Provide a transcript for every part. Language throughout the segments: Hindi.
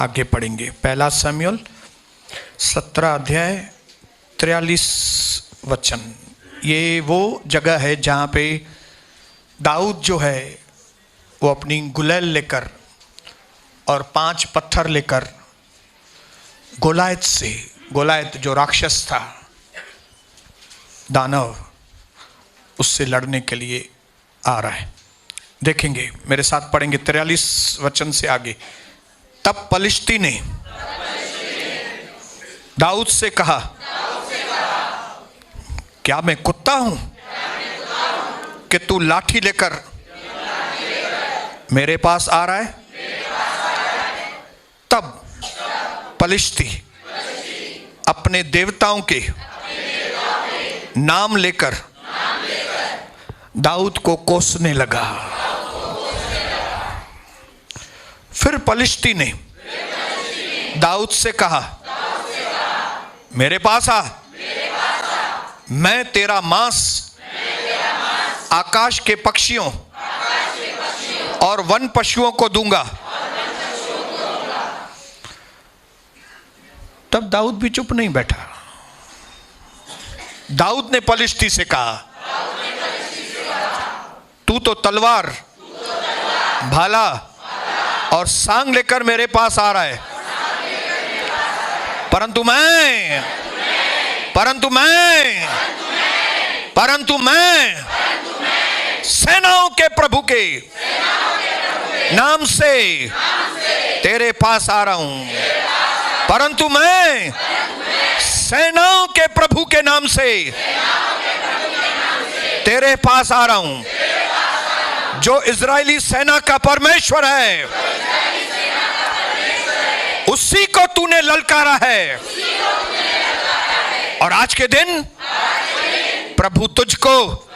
आगे पढ़ेंगे। पहला शमूएल 17 अध्याय 43 वचन। ये वो जगह है जहाँ पे दाऊद जो है वो अपनी गुलेल लेकर और 5 पत्थर लेकर गोलायत जो राक्षस था, दानव, उससे लड़ने के लिए आ रहा है। देखेंगे, मेरे साथ पढ़ेंगे 43 वचन से आगे। तब पलिश्ती ने दाऊद से कहा, क्या मैं कुत्ता हूं कि तू लाठी लेकर मेरे पास आ रहा है? तब पलिश्ती अपने देवताओं के नाम लेकर दाऊद को कोसने लगा। फिर पलिश्ती ने दाऊद से कहा, मेरे पास आ, मैं तेरा मांस आकाश के पक्षियों और वन पशुओं को दूंगा। तब दाऊद भी चुप नहीं बैठा। दाऊद ने पलिश्ती से कहा, तू तो तलवार, भाला और सांग लेकर मेरे पास आ रहा है, परंतु मैं सेनाओं के प्रभु के नाम से तेरे पास आ रहा हूं। परंतु मैं सेनाओं के प्रभु के नाम से तेरे पास आ रहा हूं, जो इजरायली सेना का परमेश्वर है, उसी को तूने ललकारा है। और आज के दिन प्रभु तुझको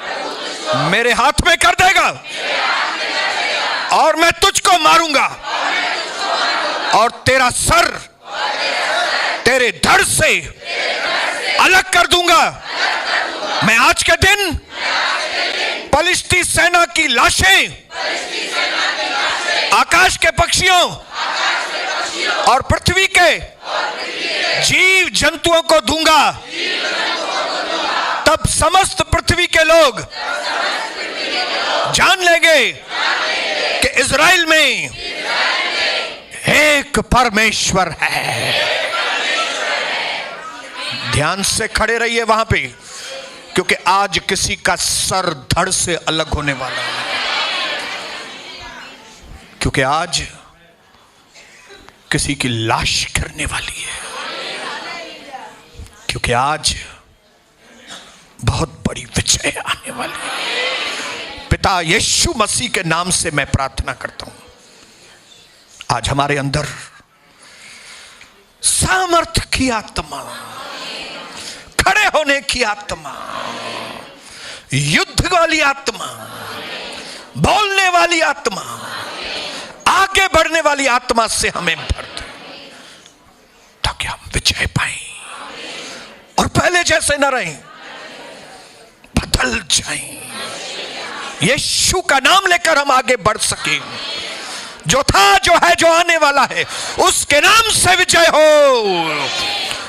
मेरे हाथ में कर देगा और मैं तुझको मारूंगा और तेरा सर तेरे धड़ से अलग कर दूंगा। मैं आज के दिन पलिश्ती सेना की लाशें आकाश के पक्षियों और पृथ्वी के जीव जंतुओं को दूंगा। तब समस्त पृथ्वी के लोग जान लेंगे कि इज़राइल में एक परमेश्वर है। ध्यान से खड़े रहिए वहां पे, क्योंकि आज किसी का सर धड़ से अलग होने वाला है। क्योंकि आज किसी की लाश गिरने वाली है। क्योंकि आज बहुत बड़ी विजय आने वाली है। पिता यीशु मसीह के नाम से मैं प्रार्थना करता हूं, आज हमारे अंदर सामर्थ्य की आत्मा, खड़े होने की आत्मा, युद्ध वाली आत्मा, बोलने वाली आत्मा, आगे बढ़ने वाली आत्मा से हमें भर दे, ताकि हम विजय पाएं और पहले जैसे न रहें, बदल जाएं। यीशु का नाम लेकर हम आगे बढ़ सकें। जो था, जो है, जो आने वाला है, उसके नाम से विजय हो,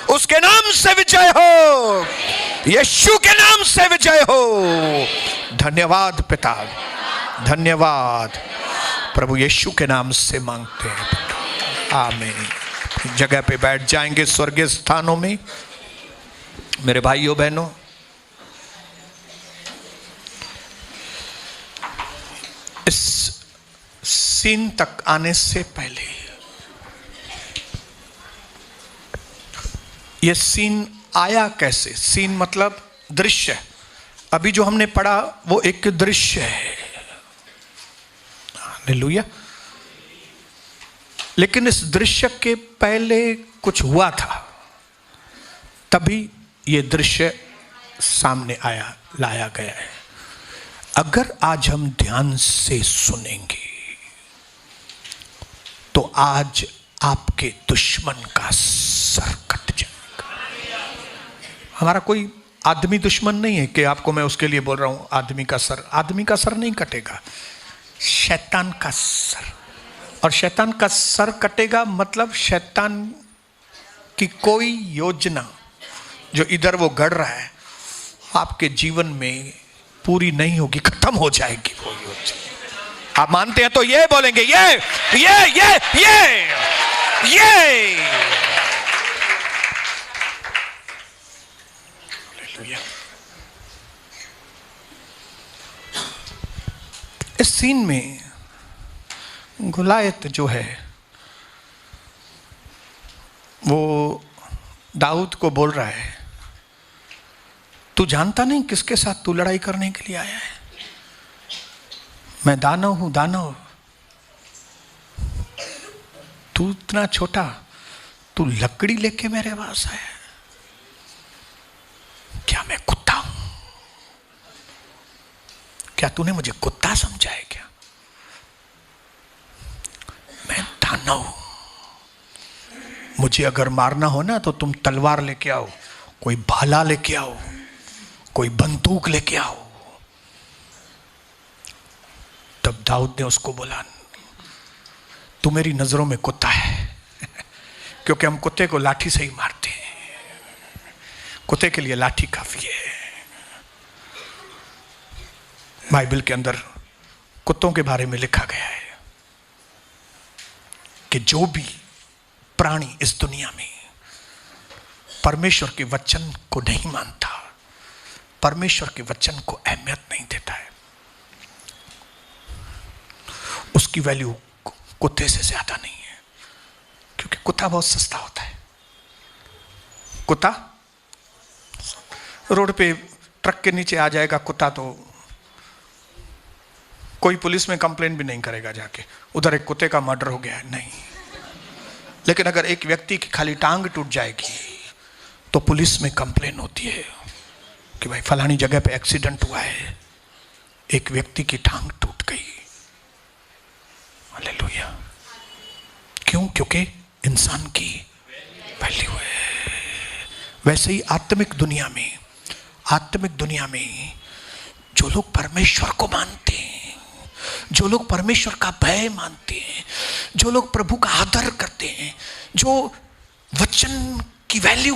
उसके नाम से विजय हो, यीशु के नाम से विजय हो। धन्यवाद पिता, धन्यवाद प्रभु यीशु के नाम से मांगते हैं। आमीन। जगह पे बैठ जाएंगे स्वर्गीय स्थानों में। मेरे भाइयों बहनों, इस सीन तक आने से पहले, यह सीन आया कैसे? सीन मतलब दृश्य। अभी जो हमने पढ़ा वो एक दृश्य है। हालेलुया। लेकिन इस दृश्य के पहले कुछ हुआ था, तभी ये दृश्य सामने आया, लाया गया है। अगर आज हम ध्यान से सुनेंगे तो आज आपके दुश्मन का सर कट जाएगा। हमारा कोई आदमी दुश्मन नहीं है कि आपको मैं उसके लिए बोल रहा हूं आदमी का सर नहीं कटेगा, शैतान का सर। और शैतान का सर कटेगा, मतलब शैतान की कोई योजना जो इधर वो गढ़ रहा है आपके जीवन में पूरी नहीं होगी, खत्म हो जाएगी वो योजना। आप मानते हैं तो ये बोलेंगे, ये इस सीन में गुलायत जो है वो दाऊद को बोल रहा है, तू जानता नहीं किसके साथ तू लड़ाई करने के लिए आया है? मैं दानव हूं, दानव। तू इतना छोटा, तू लकड़ी लेके मेरे पास आया? क्या मैं कुत्ता हूं? क्या तूने मुझे कुत्ता समझा है क्या? मैं दानव हूं। मुझे अगर मारना हो ना तो तुम तलवार लेके आओ, कोई भाला लेके आओ, कोई बंदूक लेके आओ। तब दाऊद ने उसको बोला, तू मेरी नजरों में कुत्ता है। क्योंकि हम कुत्ते को लाठी से ही मारते हैं, कुत्ते के लिए लाठी काफी है। बाइबल के अंदर कुत्तों के बारे में लिखा गया है कि जो भी प्राणी इस दुनिया में परमेश्वर के वचन को नहीं मानता, परमेश्वर के वचन को अहमियत नहीं देता है, उसकी वैल्यू कुत्ते से ज्यादा नहीं है। क्योंकि कुत्ता बहुत सस्ता होता है। कुत्ता रोड पे ट्रक के नीचे आ जाएगा कुत्ता, तो कोई पुलिस में कंप्लेन भी नहीं करेगा जाके, उधर एक कुत्ते का मर्डर हो गया है, नहीं। लेकिन अगर एक व्यक्ति की खाली टांग टूट जाएगी तो पुलिस में कंप्लेन होती है कि भाई फलानी जगह पे एक्सीडेंट हुआ है, एक व्यक्ति की टांग टूट गई। हालेलुया। क्यों? क्योंकि इंसान की वैल्यू है। वैसे ही आत्मिक दुनिया में जो लोग परमेश्वर को मानते हैं, जो लोग परमेश्वर का भय मानते हैं, जो लोग प्रभु का आदर करते हैं, जो वचन की वैल्यू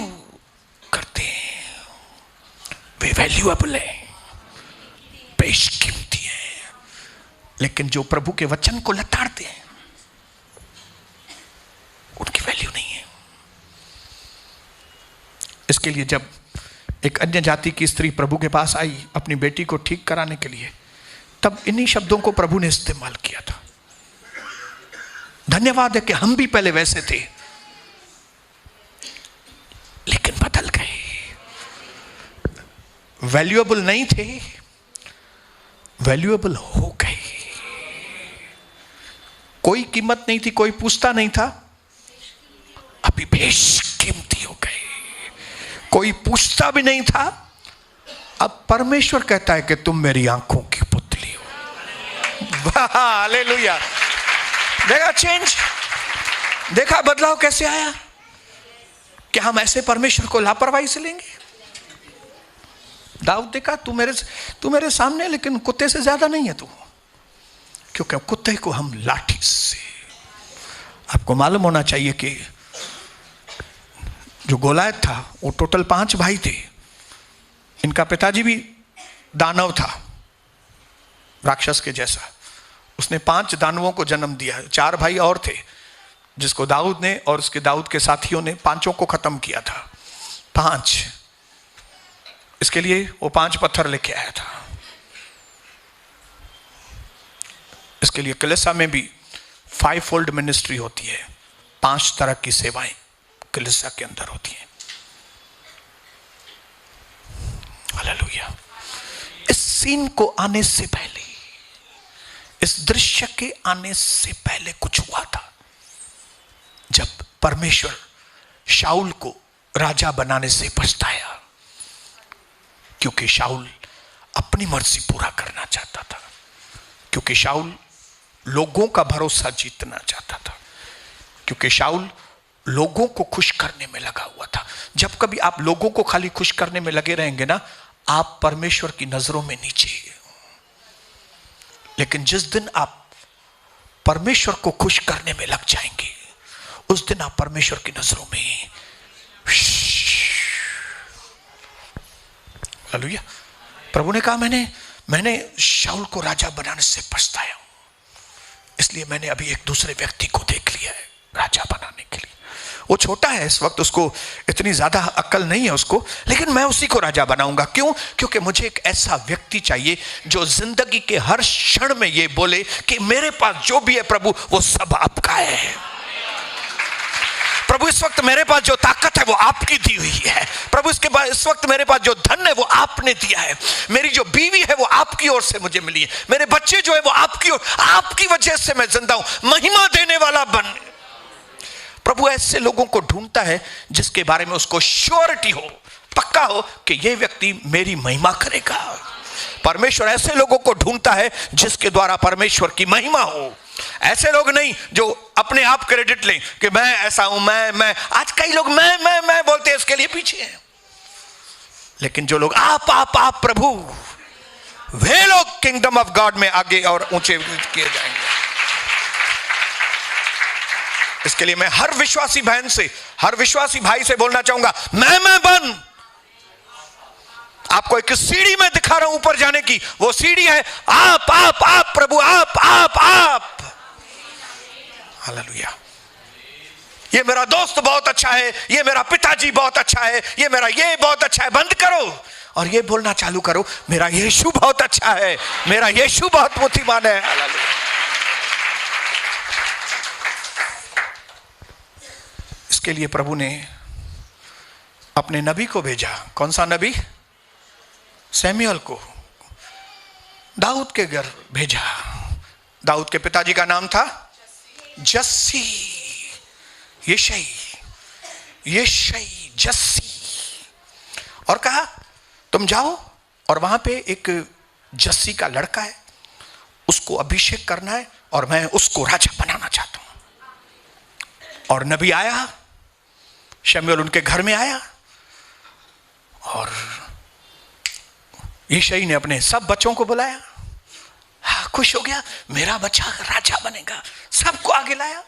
करते हैं, वे वैल्यूएबल है, बेशकीमती है। लेकिन जो प्रभु के वचन को लताड़ते हैं उनकी वैल्यू नहीं है। इसके लिए जब एक अन्य जाति की स्त्री प्रभु के पास आई अपनी बेटी को ठीक कराने के लिए, तब इन्हीं शब्दों को प्रभु ने इस्तेमाल किया था। धन्यवाद है कि हम भी पहले वैसे थे लेकिन बदल गए। वैल्यूएबल नहीं थे, वैल्यूएबल हो गए। कोई कीमत नहीं थी, कोई पूछता नहीं था, अभी बेशकीमती हो गए। कोई पूछता भी नहीं था, अब परमेश्वर कहता है कि तुम मेरी आंखों की पुतली हो। हालेलुया। देखा चेंज, देखा बदलाव कैसे आया? क्या हम ऐसे परमेश्वर को लापरवाही से लेंगे? दाऊद देखा, तू मेरे सामने, लेकिन कुत्ते से ज्यादा नहीं है तू। क्योंकि कुत्ते को हम लाठी से, आपको मालूम होना चाहिए कि जो गोलायत था वो टोटल 5 भाई थे। इनका पिताजी भी दानव था, राक्षस के जैसा। उसने 5 दानवों को जन्म दिया। 4 भाई और थे जिसको दाऊद ने और उसके दाऊद के साथियों ने 5 को खत्म किया था। 5, इसके लिए वो 5 पत्थर लेके आया था। इसके लिए कलीसिया में भी 5-fold मिनिस्ट्री होती है। 5 तरह की सेवाएं कलीसिया के अंदर होती हैं। हालेलुया। इस सीन को आने से पहले, इस दृश्य के आने से पहले कुछ हुआ था। जब परमेश्वर शाऊल को राजा बनाने से पछताया, क्योंकि शाऊल अपनी मर्जी पूरा करना चाहता था, क्योंकि शाऊल लोगों का भरोसा जीतना चाहता था, क्योंकि शाऊल लोगों को खुश करने में लगा हुआ था। जब कभी आप लोगों को खाली खुश करने में लगे रहेंगे ना, आप परमेश्वर की नजरों में नीचे। लेकिन जिस दिन आप परमेश्वर को खुश करने में लग जाएंगे, उस दिन आप परमेश्वर की नजरों में हालेलुया। प्रभु ने कहा मैंने शाऊल को राजा बनाने से पछताया हूं, इसलिए मैंने अभी एक दूसरे व्यक्ति को देख लिया है राजा बनाने के लिए। वो छोटा है इस वक्त, उसको इतनी ज्यादा अक्ल नहीं है उसको, लेकिन मैं उसी को राजा बनाऊंगा। क्यों? क्योंकि मुझे एक ऐसा व्यक्ति चाहिए जो जिंदगी के हर क्षण में ये बोले कि मेरे पास जो भी है प्रभु वो सब आपका है। प्रभु इस वक्त मेरे पास जो ताकत है वो आपकी दी हुई है। प्रभु इसके बाद इस वक्त मेरे पास जो धन है वो आपने दिया है। मेरी जो बीवी है वो आपकी ओर से मुझे मिली है। मेरे बच्चे जो है वो आपकी ओर, आपकी वजह से मैं जिंदा हूं। महिमा देने वाला बन। प्रभु ऐसे लोगों को ढूंढता है जिसके बारे में उसको श्योरिटी हो, पक्का हो कि ये व्यक्ति मेरी महिमा करेगा। परमेश्वर ऐसे लोगों को ढूंढता है जिसके द्वारा परमेश्वर की महिमा हो। ऐसे लोग नहीं जो अपने आप क्रेडिट लें कि मैं ऐसा हूं, मैं आज कई लोग मैं बोलते हैं, इसके लिए पीछे हैं। लेकिन जो लोग आप प्रभु, वे लोग किंगडम ऑफ गॉड में आगे और ऊंचे किए जाएंगे। इसके लिए मैं हर विश्वासी बहन से, हर विश्वासी भाई से बोलना चाहूंगा, मैं बन। आपको एक सीढ़ी में दिखा रहा हूं ऊपर जाने की, वो सीढ़ी है आप प्रभु, आप। हालेलुया। ये मेरा दोस्त बहुत अच्छा है, ये मेरा पिताजी बहुत अच्छा है, ये मेरा ये बहुत अच्छा है। बंद करो और ये बोलना चालू करो, मेरा यीशु बहुत अच्छा है, मेरा यीशु बहुत बुद्धिमान है। हालेलुया। इसके लिए प्रभु ने अपने नबी को भेजा। कौन सा नबी? सैमुएल को दाऊद के घर भेजा। दाऊद के पिताजी का नाम था जस्सी, यिशै, जस्सी। और कहा तुम जाओ और वहां पे एक जस्सी का लड़का है, उसको अभिषेक करना है और मैं उसको राजा बनाना चाहता हूं। और नबी आया, शमूएल उनके घर में आया और यिशै ने अपने सब बच्चों को बुलाया। हाँ, खुश हो गया, मेरा बच्चा राजा बनेगा, सबको आगे लाया।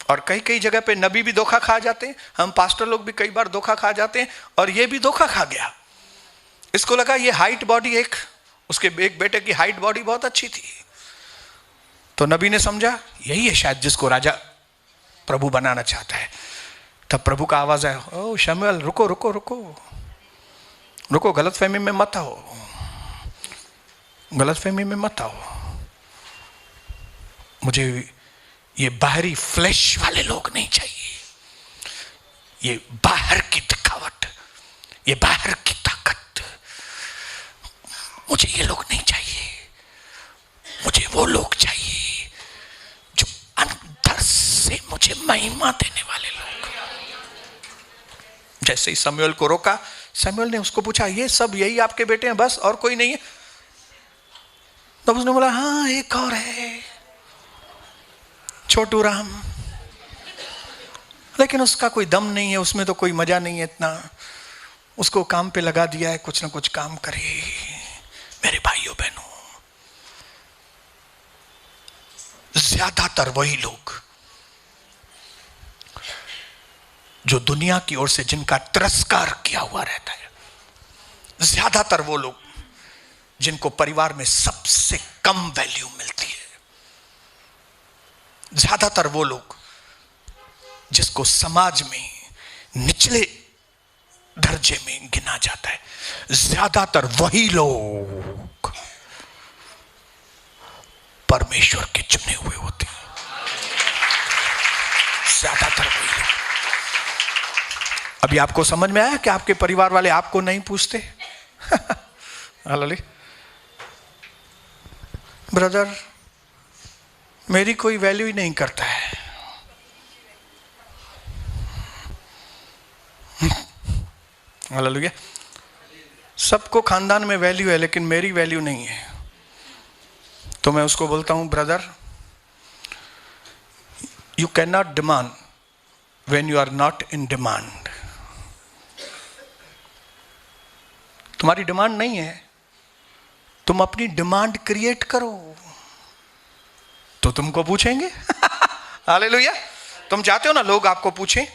और कई जगह पे नबी भी धोखा खा जाते हैं, हम पास्टर लोग भी कई बार धोखा खा जाते हैं, और ये भी धोखा खा गया। इसको लगा ये हाइट बॉडी, उसके एक बेटे की हाइट बॉडी बहुत अच्छी थी, तो नबी ने समझा यही है शायद जिसको राजा प्रभु बनाना चाहता है। तब प्रभु का आवाज आया, ओ शमूएल, रुको, गलतफहमी में मत आओ। मुझे ये बाहरी फ्लैश वाले लोग नहीं चाहिए, ये बाहर की दिखावट, ये बाहर की ताकत, मुझे ये लोग नहीं चाहिए। मुझे वो लोग चाहिए जो अंदर से मुझे महिमा देने वाले लोग। जैसे ही शमूएल को रोका, शमूएल ने उसको पूछा, ये सब यही आपके बेटे हैं बस, और कोई नहीं है? तब उसने बोला, हाँ एक और है, छोटू राम, लेकिन उसका कोई दम नहीं है, उसमें तो कोई मजा नहीं है इतना, उसको काम पे लगा दिया है, कुछ ना कुछ काम करे। मेरे भाइयों बहनों, ज्यादातर वही लोग जो दुनिया की ओर से जिनका तिरस्कार किया हुआ रहता है, ज्यादातर वो लोग जिनको परिवार में सबसे कम वैल्यू मिलती है, ज्यादातर वो लोग जिसको समाज में निचले दर्जे में गिना जाता है, ज्यादातर वही लोग परमेश्वर के चुने हुए होते हैं। ज्यादातर वही लोग। अभी आपको समझ में आया कि आपके परिवार वाले आपको नहीं पूछते? हालेलुया। ब्रदर, मेरी कोई वैल्यू ही नहीं करता है। हालेलुया। सबको खानदान में वैल्यू है, लेकिन मेरी वैल्यू नहीं है। तो मैं उसको बोलता हूं, brother, you can not demand when you are not in demand. तुम्हारी डिमांड नहीं है, तुम अपनी डिमांड क्रिएट करो। तो तुमको पूछेंगे। हालेलुया। तुम चाहते हो ना लोग आपको पूछें,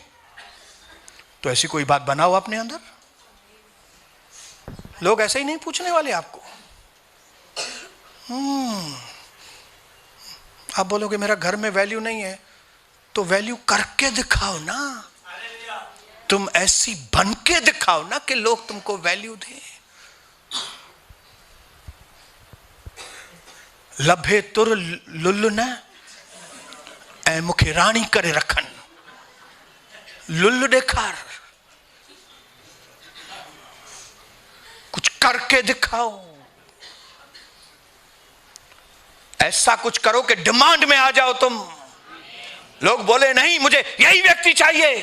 तो ऐसी कोई बात बनाओ अपने अंदर। लोग ऐसे ही नहीं पूछने वाले आपको। आप बोलोगे मेरा घर में वैल्यू नहीं है, तो वैल्यू करके दिखाओ ना। तुम ऐसी बन के दिखाओ ना कि लोग तुमको वैल्यू दें। लभे तुर लुल्लु न ऐ मुखे रानी करे रखन। लुल्लु देखार, कुछ करके दिखाओ। ऐसा कुछ करो कि डिमांड में आ जाओ तुम। लोग बोले नहीं मुझे यही व्यक्ति चाहिए।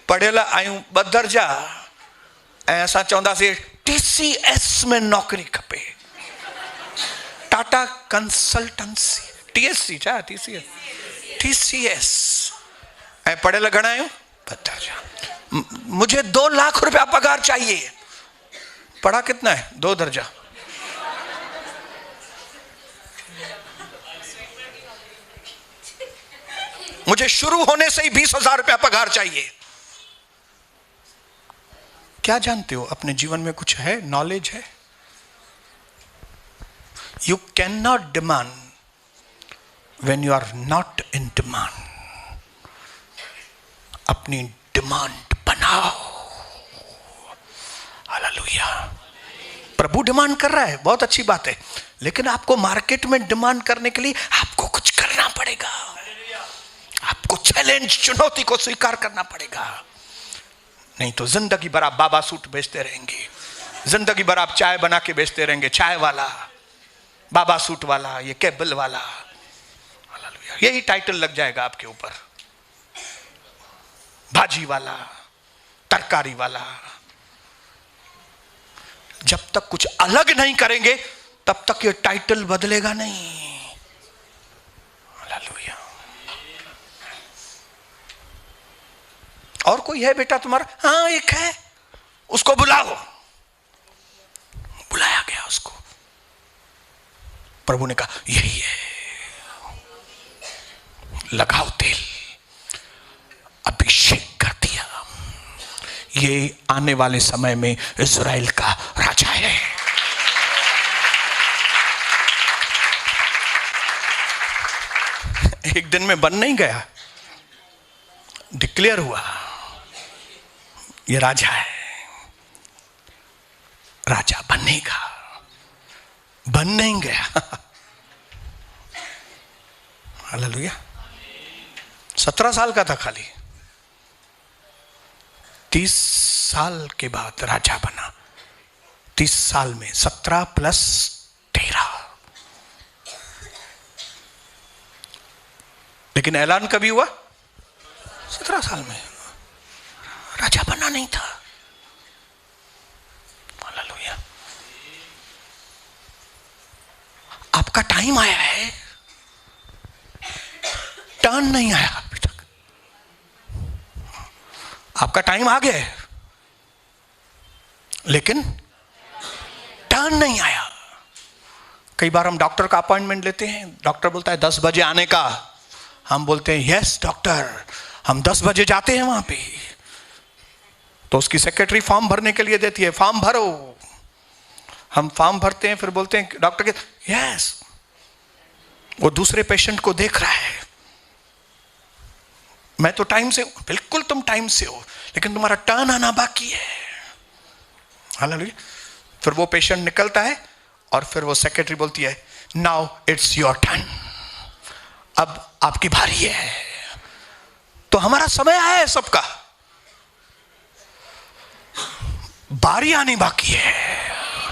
पढ़ेला आयूं बदरजा ऐसा चौंदा से TCS में नौकरी खपे। टाटा कंसल्टेंसी TSC छा TCS ऐ पढ़ेला घणा आयूं बदरजा। मुझे 2 लाख रुपया पगार चाहिए। पढ़ा कितना है? 2 दर्जा। मुझे शुरू होने से ही 20,000 रुपया पगार चाहिए। क्या जानते हो अपने जीवन में कुछ है, नॉलेज है? You can not demand when you are not in demand. अपनी डिमांड बनाओ। हालेलुया। प्रभु डिमांड कर रहा है, बहुत अच्छी बात है, लेकिन आपको मार्केट में डिमांड करने के लिए आपको कुछ करना पड़ेगा। आपको चैलेंज, चुनौती को स्वीकार करना पड़ेगा। नहीं तो जिंदगी भर आप बाबा सूट बेचते रहेंगे। जिंदगी भर आप चाय बना के बेचते रहेंगे। चाय वाला, बाबा सूट वाला, ये केबल वाला। यही टाइटल लग जाएगा आपके ऊपर। भाजी वाला, तरकारी वाला। जब तक कुछ अलग नहीं करेंगे तब तक ये टाइटल बदलेगा नहीं। हालेलुया। और कोई है बेटा तुम्हारा? हाँ एक है, उसको बुलाओ। बुलाया गया उसको। प्रभु ने कहा यही है, लगाओ तेल, अभिषेक कर दिया। ये आने वाले समय में इज़राइल का राजा है। एक दिन में बन नहीं गया, डिक्लेयर हुआ ये राजा है। राजा बनेगा, बन नहीं गया। हालेलुया। 17 साल का था खाली, 30 साल के बाद राजा बना। 30 साल में 17 + 13। लेकिन ऐलान कभी हुआ? 17 साल में। राजा बना नहीं था। हालेलुया। आपका टाइम आया है, टर्न नहीं आया अभी तक। आपका टाइम आ गया है, लेकिन टर्न नहीं आया। कई बार हम डॉक्टर का अपॉइंटमेंट लेते हैं, डॉक्टर बोलता है 10 बजे आने का। हम बोलते हैं यस डॉक्टर, हम 10 बजे जाते हैं वहां पे। तो उसकी सेक्रेटरी फॉर्म भरने के लिए देती है, फॉर्म भरो। हम फॉर्म भरते हैं, फिर बोलते हैं डॉक्टर के यस। वो दूसरे पेशेंट को देख रहा है। मैं तो टाइम से हूं। बिल्कुल तुम टाइम से हो, लेकिन तुम्हारा टर्न आना बाकी है। हालेलुया। फिर वो पेशेंट निकलता है और फिर वो सेक्रेटरी बोलती है नाउ इट्स योर टर्न, अब आपकी बारी है। तो हमारा समय आया है सबका, बारी आनी बाकी है।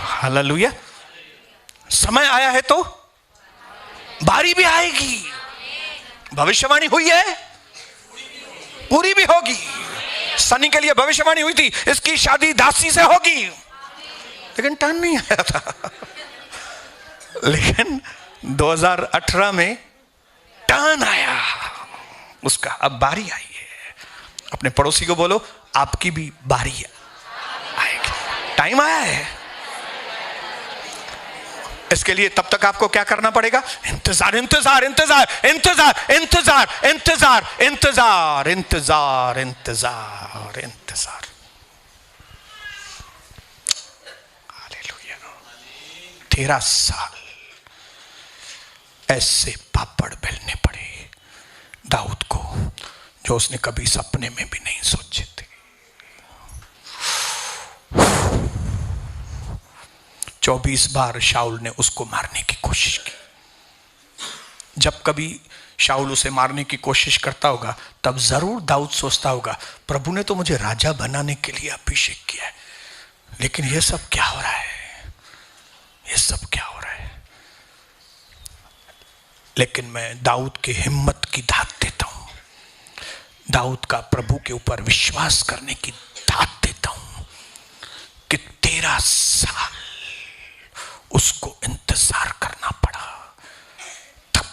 हालेलुया। समय आया है तो बारी भी आएगी। भविष्यवाणी हुई है, पूरी भी होगी। सनी के लिए भविष्यवाणी हुई थी इसकी शादी दासी से होगी, लेकिन टर्न नहीं आया था। लेकिन 2018 में टर्न आया उसका, अब बारी आई है। अपने पड़ोसी को बोलो आपकी भी बारी आएगी, टाइम आया है। इसके लिए तब तक आपको क्या करना पड़ेगा? इंतजार, इंतजार, इंतजार, इंतजार, इंतजार, इंतजार, इंतजार, इंतजार, इंतजार, इंतजार। हालेलुया। 13 साल ऐसे पापड़ बेलने पड़े दाऊद को, जो उसने कभी सपने में भी नहीं सोचे थे। 24 बार शाऊल ने उसको मारने की कोशिश की। जब कभी शाऊल उसे मारने की कोशिश करता होगा तब जरूर दाऊद सोचता होगा, प्रभु ने तो मुझे राजा बनाने के लिए अभिषेक किया है, लेकिन यह सब क्या हो रहा है, यह सब क्या हो रहा है। लेकिन मैं दाऊद के हिम्मत की दात देता हूं, दाऊद का प्रभु के ऊपर विश्वास करने की दात देता हूं कि 13 साल उसको इंतजार करना पड़ा। तब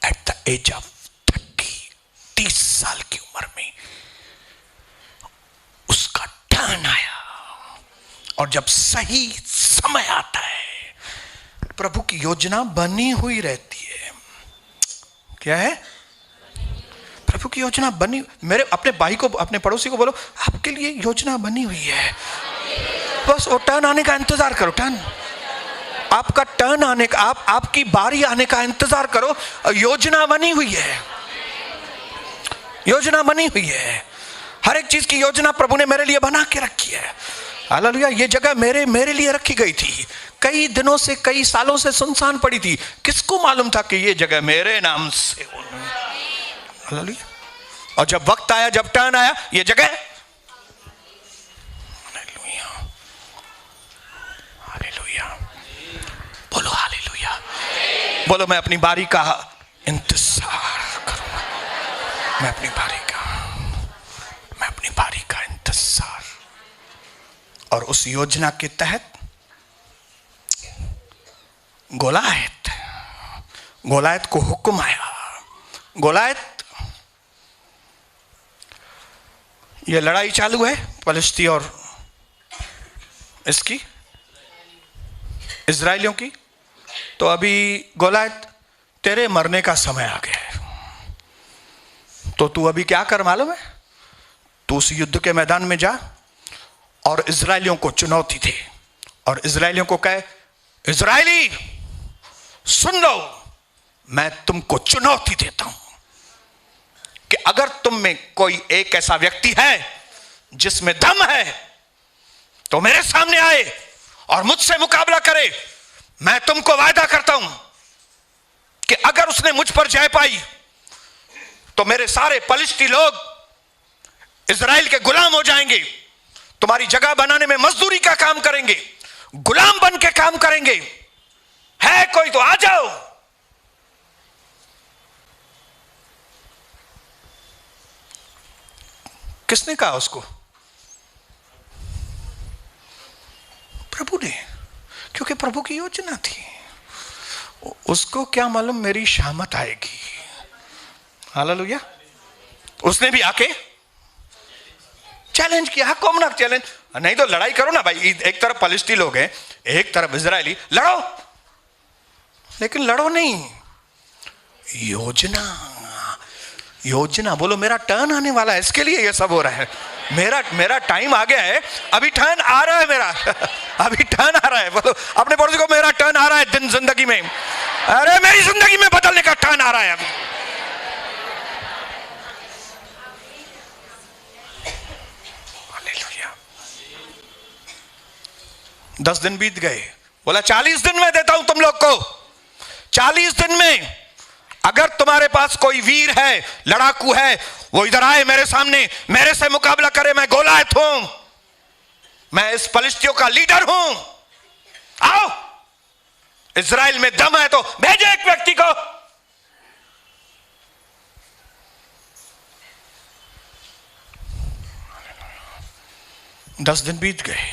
एट द एज ऑफ 30 साल की उम्र में उसका टर्न आया। और जब सही समय आता है, प्रभु की योजना बनी हुई रहती है। क्या है? प्रभु की योजना बनी। मेरे अपने भाई को, अपने पड़ोसी को बोलो, आपके लिए योजना बनी हुई है, बस वो टर्न आने का इंतजार करो। टर्न, आपका टर्न आने का, आपकी बारी आने का इंतजार करो। योजना बनी हुई है, योजना बनी हुई है। हर एक चीज की योजना प्रभु ने मेरे लिए बना के रखी है। हालेलुया। ये जगह मेरे लिए रखी गई थी। कई दिनों से, कई सालों से सुनसान पड़ी थी। किसको मालूम था कि ये जगह मेरे नाम से होनी। हालेलुया। और जब वक्त आया, जब टर्न आया, ये जगह, हालेलुया, हालेलुया, बोलो हालेलुया, बोलो मैं अपनी बारी का इंतजार करूंगा, मैं अपनी बारी का इंतजार। और उस योजना के तहत गोलायत को हुक्म आया, गोलायत, ये लड़ाई चालू है फलिस्ती और इसकी, इजराइलियों की। तो अभी गोलायत, तेरे मरने का समय आ गया है, तो तू अभी क्या कर मालूम है? तू उस युद्ध के मैदान में जा और इजराइलियों को चुनौती दे, और इजराइलियों को कहे, इजराइली सुन लो, मैं तुमको चुनौती देता हूं कि अगर तुम में कोई एक ऐसा व्यक्ति है जिसमें दम है तो मेरे सामने आए और मुझसे मुकाबला करे। मैं तुमको वायदा करता हूं कि अगर उसने मुझ पर जय पाई तो मेरे सारे पलिश्ती लोग इजराइल के गुलाम हो जाएंगे, तुम्हारी जगह बनाने में मजदूरी का काम करेंगे, गुलाम बन के काम करेंगे। है कोई तो आ जाओ। किसने कहा उसको? प्रभु ने, क्योंकि प्रभु की योजना थी। उसको क्या मालूम मेरी शामत आएगी। हालेलुया। उसने भी आके चैलेंज किया, कॉमन चैलेंज। नहीं तो लड़ाई करो ना भाई, एक तरफ फलिस्ती लोग हैं, एक तरफ इजरायली, लड़ो, लेकिन लड़ो नहीं। योजना, बोलो मेरा टर्न आने वाला है, इसके लिए ये सब हो रहा है। मेरा टाइम आ गया है, अभी टर्न आ रहा है मेरा अभी टर्न आ रहा है। बोलो अपने पड़ोसी को, मेरा टर्न आ रहा है दिन जिंदगी में। अरे मेरी जिंदगी में बदलने का टर्न आ रहा है अभी। 10 दिन बीत गए, बोला 40 दिन में देता हूं तुम लोग को। 40 दिन में अगर तुम्हारे पास कोई वीर है, लड़ाकू है, वो इधर आए मेरे सामने, मेरे से मुकाबला करे। मैं गोलायत हूं, मैं इस फलिस्तियों का लीडर हूं। आओ, इजराइल में दम है तो भेजे एक व्यक्ति को। दस दिन बीत गए,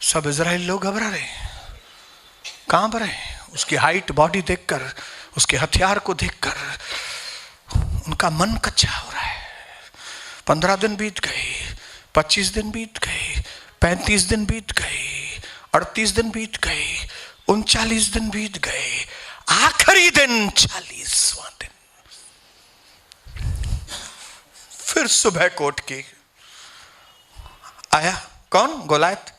सब इजराइल लोग घबरा रहे। कहां पर है? उसकी हाइट, बॉडी देखकर, उसके हथियार को देखकर उनका मन कच्चा हो रहा है। 15 दिन बीत गए, 25 दिन बीत गए, 35 दिन बीत गए, 38 दिन बीत गए, 39 दिन बीत गए, आखिरी दिन 40वां दिन। फिर सुबह को उठ के आया कौन? गोलायत।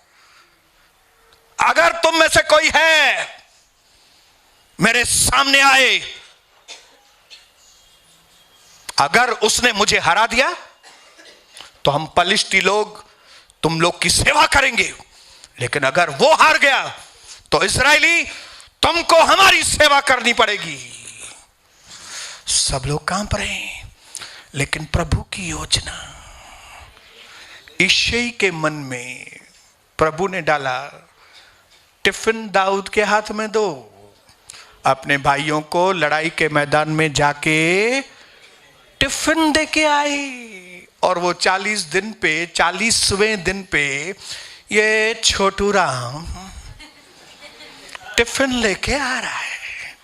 अगर तुम में से कोई है मेरे सामने आए, अगर उसने मुझे हरा दिया तो हम पलिश्ती लोग तुम लोग की सेवा करेंगे, लेकिन अगर वो हार गया तो इस्राएली तुमको हमारी सेवा करनी पड़ेगी। सब लोग कांप रहे हैं, लेकिन प्रभु की योजना यिशै के मन में प्रभु ने डाला, टिफिन दाऊद के हाथ में दो, अपने भाइयों को लड़ाई के मैदान में जाके टिफिन दे के आए। और वो 40 दिन पे, 40वें दिन पे ये छोटू राम टिफिन लेके आ रहा है।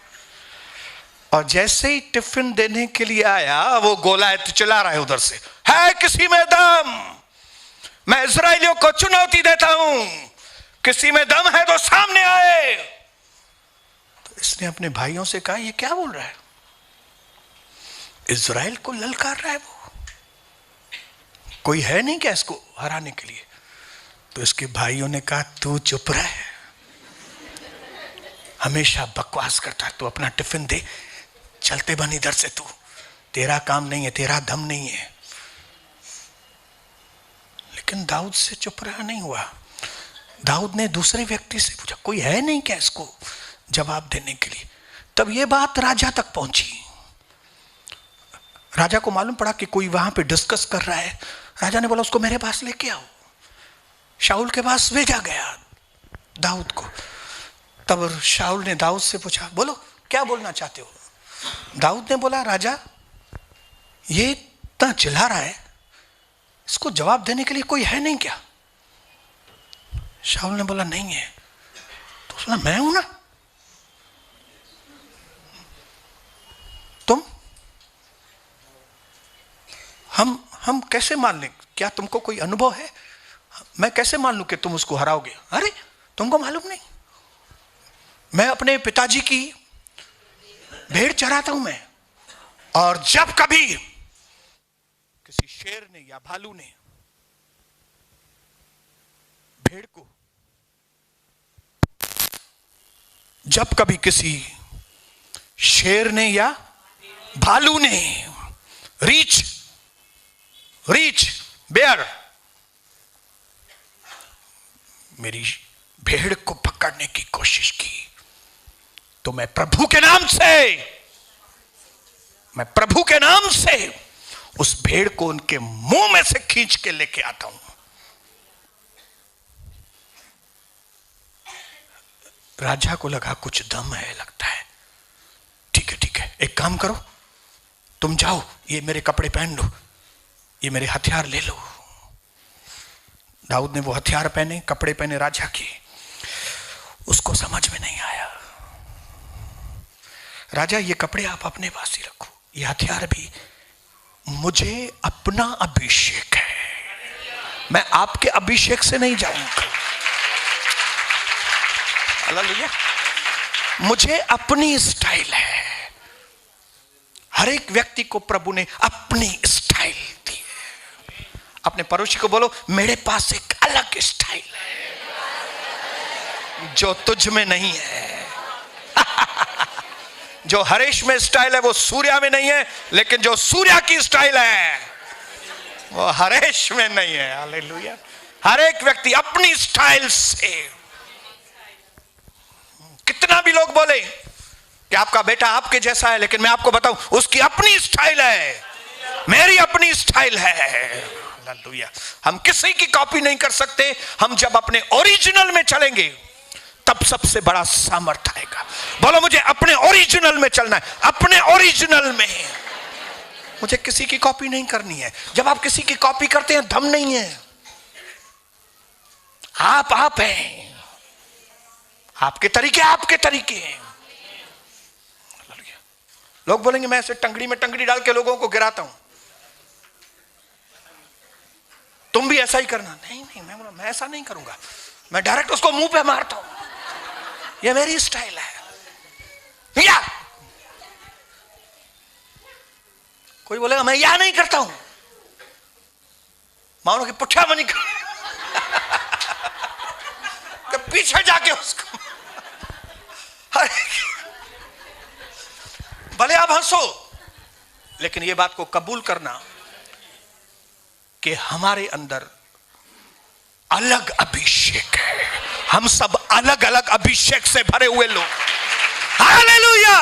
और जैसे ही टिफिन देने के लिए आया, वो गोलायत चिल्ला रहा है उधर से, है किसी में दम? मैं इस्राएलियों को चुनौती देता हूं, किसी में दम है तो सामने आए। तो इसने अपने भाइयों से कहा, ये क्या बोल रहा है? इस्राएल को ललकार रहा है वो, कोई है नहीं क्या इसको हराने के लिए? तो इसके भाइयों ने कहा, तू चुप रह, हमेशा बकवास करता है, तू अपना टिफिन दे, चलते बन इधर से, तू, तेरा काम नहीं है, तेरा दम नहीं है। लेकिन दाऊद से चुप रहा नहीं हुआ। दाऊद ने दूसरे व्यक्ति से पूछा, कोई है नहीं क्या इसको जवाब देने के लिए? तब ये बात राजा तक पहुंची। राजा को मालूम पड़ा कि कोई वहां पे डिस्कस कर रहा है। राजा ने बोला, उसको मेरे पास लेके आओ। शाऊल के पास भेजा गया दाऊद को। तब शाऊल ने दाऊद से पूछा, बोलो क्या बोलना चाहते हो? दाऊद ने बोला, राजा ये इतना चिल्ला रहा है, इसको जवाब देने के लिए कोई है नहीं क्या? शाऊल ने बोला, नहीं है। तो उसने, मैं हूं ना, तुम, हम कैसे मान लें? क्या तुमको कोई अनुभव है? मैं कैसे मान लूं कि तुम उसको हराओगे? अरे तुमको मालूम नहीं, मैं अपने पिताजी की भेड़ चराता हूं मैं, और जब कभी किसी शेर ने या भालू ने भेड़ को, जब कभी किसी शेर ने या भालू ने, रीछ बेयर, मेरी भेड़ को पकड़ने की कोशिश की, तो मैं प्रभु के नाम से उस भेड़ को उनके मुंह में से खींच के लेके आता हूं। राजा को लगा कुछ दम है, लगता है। ठीक है, एक काम करो, तुम जाओ, ये मेरे कपड़े पहन लो, ये मेरे हथियार ले लो। दाऊद ने वो हथियार पहने, कपड़े पहने राजा के। उसको समझ में नहीं आया, राजा ये कपड़े आप अपने पास ही रखो, ये हथियार भी, मुझे अपना अभिषेक है, मैं आपके अभिषेक से नहीं जाऊंगा। हालेलुया। मुझे अपनी स्टाइल है। हर एक व्यक्ति को प्रभु ने अपनी स्टाइल दी है। अपने पड़ोसी को बोलो, मेरे पास एक अलग स्टाइल है जो तुझ में नहीं है। जो हरेश में स्टाइल है वो सूर्या में नहीं है, लेकिन जो सूर्या की स्टाइल है वो हरेश में नहीं है। हालेलुया। हर एक व्यक्ति अपनी स्टाइल से, कितना भी लोग बोले कि आपका बेटा आपके जैसा है, लेकिन मैं आपको बताऊं उसकी अपनी स्टाइल है, मेरी अपनी स्टाइल है। हालेलुया। हम किसी की कॉपी नहीं कर सकते। हम जब अपने ओरिजिनल में चलेंगे तब सबसे बड़ा सामर्थ्य आएगा। बोलो, मुझे अपने ओरिजिनल में चलना है, अपने ओरिजिनल में। मुझे किसी की कॉपी नहीं करनी है। जब आप किसी की कॉपी करते हैं दम नहीं है। आप हैं, आपके तरीके हैं। लोग बोलेंगे मैं ऐसे टंगड़ी में टंगड़ी डाल के लोगों को गिराता हूं, तुम भी ऐसा ही करना। नहीं, मैं ऐसा नहीं करूंगा। मैं डायरेक्ट उसको मुंह पे मारता हूं। ये मेरी स्टाइल है। या कोई बोलेगा मैं या नहीं करता हूं, मानो कि पुट्ठा मनी कर पीछे जाके उसको भले आप हंसो, लेकिन ये बात को कबूल करना कि हमारे अंदर अलग अभिषेक है। हम सब अलग अलग अभिषेक से भरे हुए लोग। हालेलुया।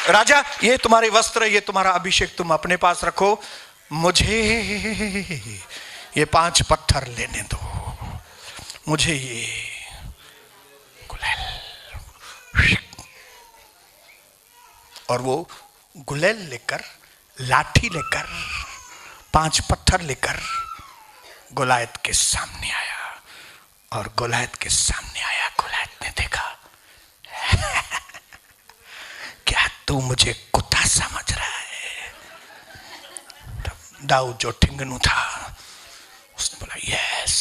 राजा, ये तुम्हारे वस्त्र, ये तुम्हारा अभिषेक तुम अपने पास रखो, मुझे ये 5 पत्थर लेने दो, मुझे ये गुलेल। और वो गुलेल लेकर, लाठी लेकर, 5 पत्थर लेकर गोलायत के सामने आया। और गोलायत के सामने आया, गोलायत ने देखा क्या तू मुझे कुत्ता समझ रहा है? दाऊद जो ठिंगनू था, उसने बोला यस,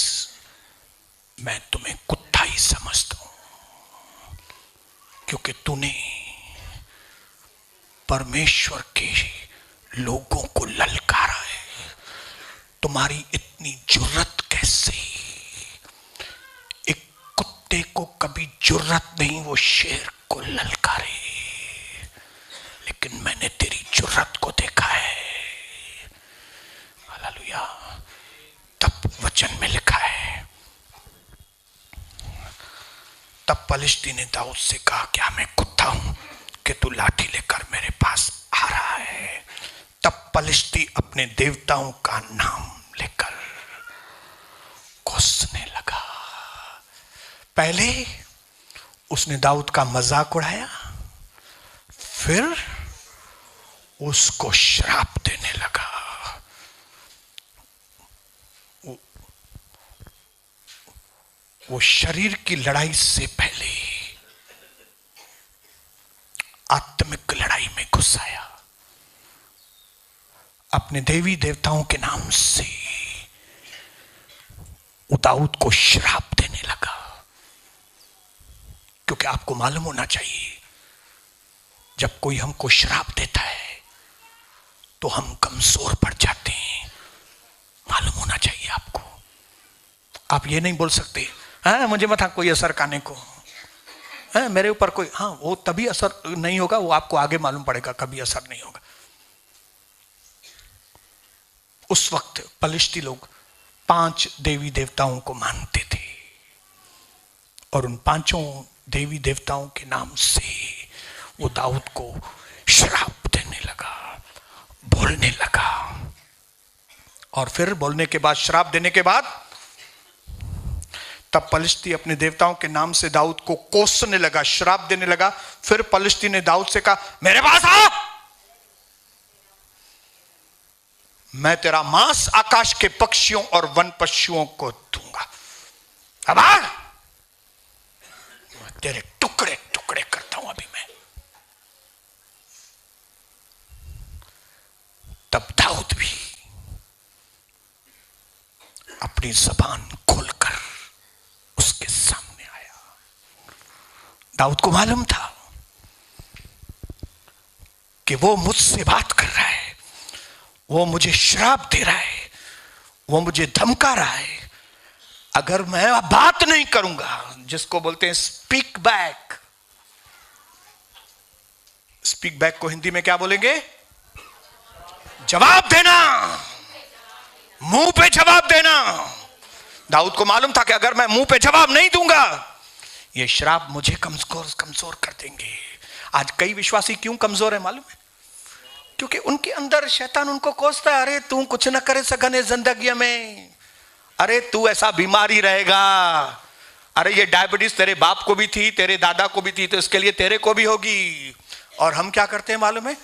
मैं तुम्हें कुत्ता ही समझता हूं, क्योंकि तूने परमेश्वर के लोगों को ललकारा है। तुम्हारी इतनी जुर्रत कैसे? एक कुत्ते को कभी जुर्रत नहीं वो शेर को ललकारे, लेकिन मैंने तेरी जुर्रत को देखा है। हालेलुया। तब वचन में लिखा है, तब पलिश्ती ने दाऊद से कहा, क्या मैं कुत्ता हूं कि तू लाठी लेकर मेरे पास आ रहा है? तब पलिश्ती अपने देवताओं का नाम लेकर कोसने लगा। पहले उसने दाऊद का मजाक उड़ाया, फिर उसको श्राप देने लगा। वो शरीर की लड़ाई से पहले आत्मिक लड़ाई में घुस आया। अपने देवी देवताओं के नाम से दाऊद को श्राप देने लगा। क्योंकि आपको मालूम होना चाहिए, जब कोई हमको श्राप देता है तो हम कमजोर पड़ जाते हैं। मालूम होना चाहिए आपको। आप ये नहीं बोल सकते हाँ मुझे मत कोई असर करने को, हाँ मेरे ऊपर कोई, हाँ वो तभी असर नहीं होगा, वो आपको आगे मालूम पड़ेगा, कभी असर नहीं होगा। उस वक्त पलिश्ती लोग 5 देवी देवताओं को मानते थे और उन 5 देवी देवताओं के नाम से वो दाऊद को श्राप देने लगा, बोलने लगा। और फिर बोलने के बाद, श्राप देने के बाद, तब पलिश्ती अपने देवताओं के नाम से दाऊद को कोसने लगा, श्राप देने लगा। फिर पलिश्ती ने दाऊद से कहा, मेरे पास आ, मैं तेरा मांस आकाश के पक्षियों और वन पशुओं को दूंगा। अब आ, तेरे टुकड़े टुकड़े करता हूं अभी मैं। तब दाऊद भी अपनी जबान खोलकर उसके सामने आया। दाऊद को मालूम था कि वो मुझसे बात कर रहा है, वो मुझे श्राप दे रहा है, वो मुझे धमका रहा है। अगर मैं बात नहीं करूंगा, जिसको बोलते हैं स्पीक बैक, स्पीक बैक को हिंदी में क्या बोलेंगे? जवाब देना, मुंह पे जवाब देना। दाऊद को मालूम था कि अगर मैं मुंह पे जवाब नहीं दूंगा, ये श्राप मुझे कमजोर कर देंगे। आज कई विश्वासी क्यों कमजोर है मालूम है? क्योंकि उनके अंदर शैतान उनको कोसता है, अरे तू कुछ न करे सकने जिंदगी में, अरे तू ऐसा बीमारी रहेगा, अरे ये डायबिटीज तेरे बाप को भी थी, तेरे दादा को भी थी, तो इसके लिए तेरे को भी होगी। और हम क्या करते हैं मालूम है?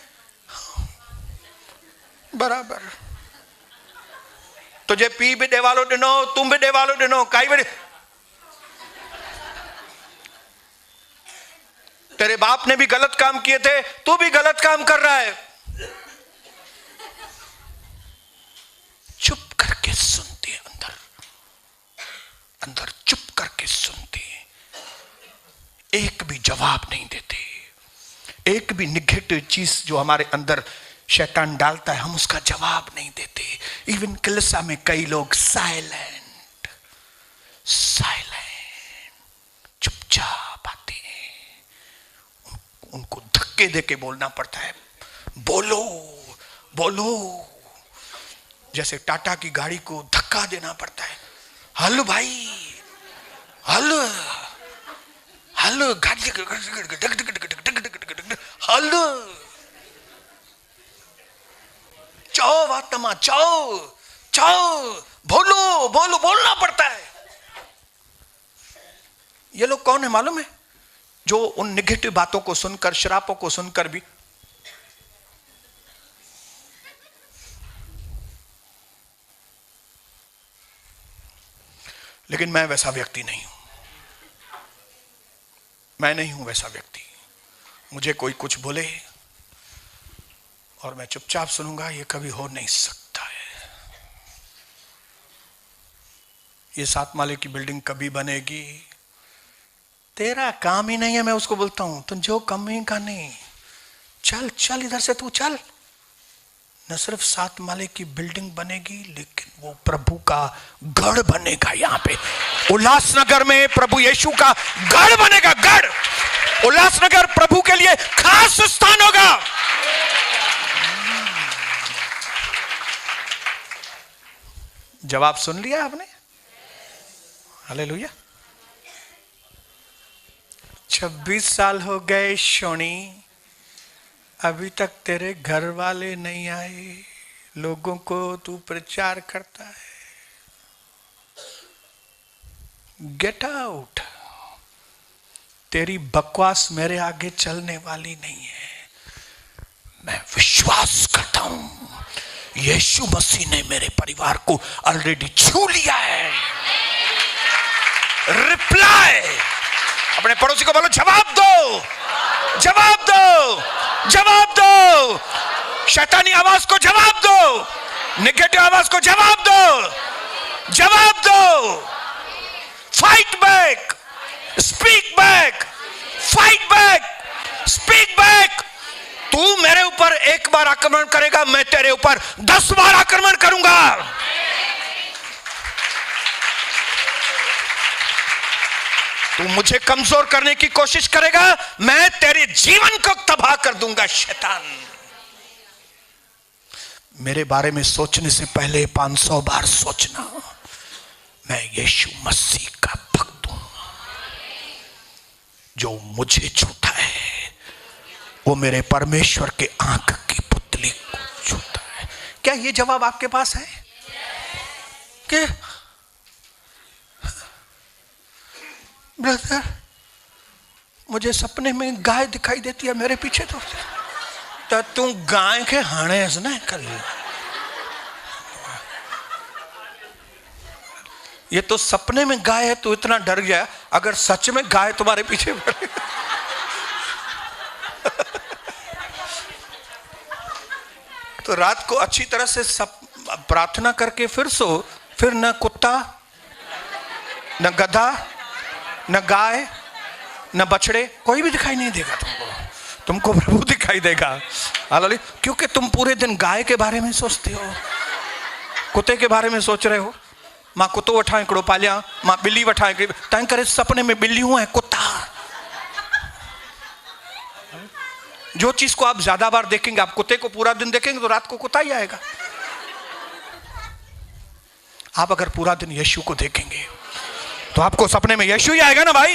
बराबर तुझे पी भी देवालो दिनो, तुम भी देवालो दिनो, काई बड़े तेरे बाप ने भी गलत काम किए थे, तू भी गलत काम कर रहा है। चुप करके सुनते अंदर, अंदर चुप करके सुनते हैं, एक भी जवाब नहीं देते। एक भी निगेटिव चीज जो हमारे अंदर शैतान डालता है हम उसका जवाब नहीं देते। इवन कलीसिया में कई लोग साइलेंट चुपचाप आते हैं। उनको धक्के देके बोलना पड़ता है, बोलो बोलो, जैसे टाटा की गाड़ी को धक्का देना पड़ता है। हलो भाई, हलो हलो, गाड़ी हलो, चाओ आत्मा, चाओ चाओ, बोलो बोलो, बोलना पड़ता है। ये लोग कौन है मालूम है? जो उन निगेटिव बातों को सुनकर, श्रापों को सुनकर भी लेकिन मैं वैसा व्यक्ति नहीं हूं। मैं नहीं हूं वैसा व्यक्ति। मुझे कोई कुछ बोले और मैं चुपचाप सुनूंगा, ये कभी हो नहीं सकता है। ये 7 माले की बिल्डिंग कभी बनेगी? तेरा काम ही नहीं है। मैं उसको बोलता हूं तुम जो कमी का नहीं, चल चल इधर से, तू चल। न सिर्फ 7 माले की बिल्डिंग बनेगी, लेकिन वो प्रभु का गढ़ बनेगा। यहाँ पे उल्लासनगर में प्रभु यीशु का गढ़ बनेगा। गढ़, उल्लासनगर प्रभु के लिए खास स्थान होगा। जवाब सुन लिया आपने? हालेलुया। 26 साल हो गए शोनी, अभी तक तेरे घर वाले नहीं आए। लोगों को तू प्रचार करता है। Get out. तेरी बकवास मेरे आगे चलने वाली नहीं है। मैं विश्वास करता हूं यीशु मसीह ने मेरे परिवार को ऑलरेडी छू लिया है। रिप्लाई। अपने पड़ोसी को बोलो, जवाब दो, जवाब दो, जवाब दो। शैतानी आवाज को जवाब दो, नेगेटिव आवाज को जवाब दो, जवाब दो। Fight back, speak back, fight back, speak back. तू मेरे ऊपर एक बार आक्रमण करेगा, मैं तेरे ऊपर 10 बार आक्रमण करूंगा। तू मुझे कमजोर करने की कोशिश करेगा, मैं तेरे जीवन को तबाह कर दूंगा। शैतान, मेरे बारे में सोचने से पहले 500 बार सोचना। मैं यीशु मसीह का भक्त हूं। जो मुझे छूता है वो मेरे परमेश्वर के आंख की पुतली को छूता है। क्या ये जवाब आपके पास है? कि ब्रदर, मुझे सपने में गाय दिखाई देती है मेरे पीछे। तो तू गाय के हाणे ना कल, ये तो सपने में गाय है, तो इतना डर गया। अगर सच में गाय तुम्हारे पीछे तो रात को अच्छी तरह से प्रार्थना करके फिर सो। फिर न कुत्ता, न गधा, न गाय, न बछड़े, कोई भी दिखाई नहीं देगा तुमको। तुमको प्रभु दिखाई देगा। हालेलुया। क्योंकि तुम पूरे दिन गाय के बारे में सोचते हो, कुत्ते के बारे में सोच रहे हो। मां कुत्तो वठा हिकिड़ो पालिया, मां बिल्ली वठा, तंहिं करे सपने में बिल्लियूं ऐं कुत्ता। जो चीज को आप ज्यादा बार देखेंगे, आप कुत्ते को पूरा दिन देखेंगे तो रात को कुत्ता ही आएगा। आप अगर पूरा दिन यीशु को देखेंगे तो आपको सपने में यीशु ही आएगा ना भाई।